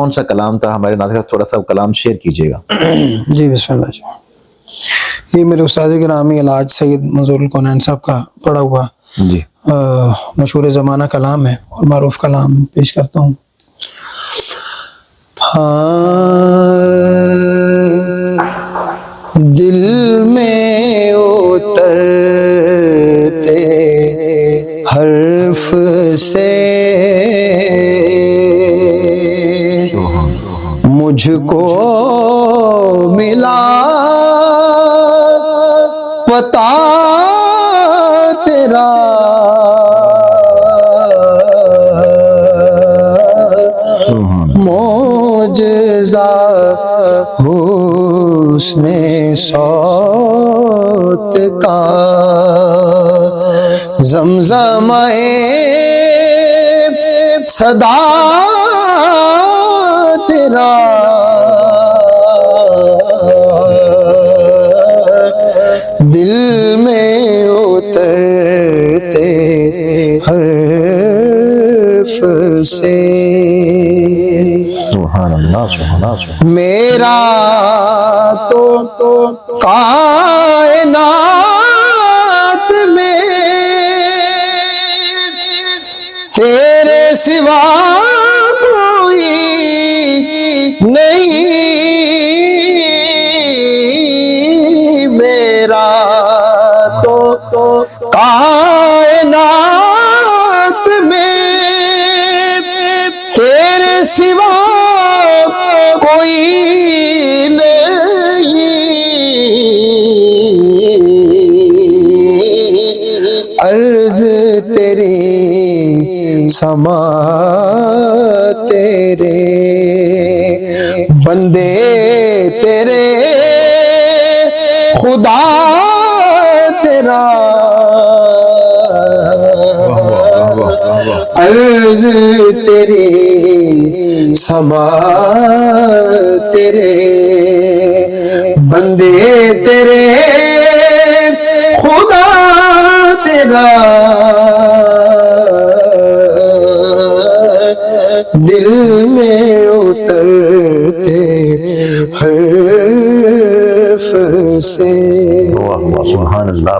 کون سا کلام تھا ہمارے ناظرین؟ تھوڑا سا کلام شیئر کیجیے گا. جی بسم اللہ جی. یہ میرے استاد گرامی الحاج سید منظور الکونین صاحب کا پڑھا ہوا جی مشہور زمانہ کلام ہے اور معروف کلام پیش کرتا ہوں. دل میں اترتے حرف سے مجھ کو ملا پتا تیرا، معجزہ حسن صوت کا، زمزمہ صدا تیرا، دل میں اترتے حرف سے. سبحان اللہ سبحان اللہ. میرا تو کائنات میں تیرے سوا کوئی نہیں، میرا تو کائنات میں تیرے سوا کوئی نہیں، عرض تیری سما تیرے، بندے تیرے، خدا تیرا، عرض تیری سما تیرے، بندے تیرے، خدا تیرا، دل میں اترتے حرف سے. سبحان اللہ.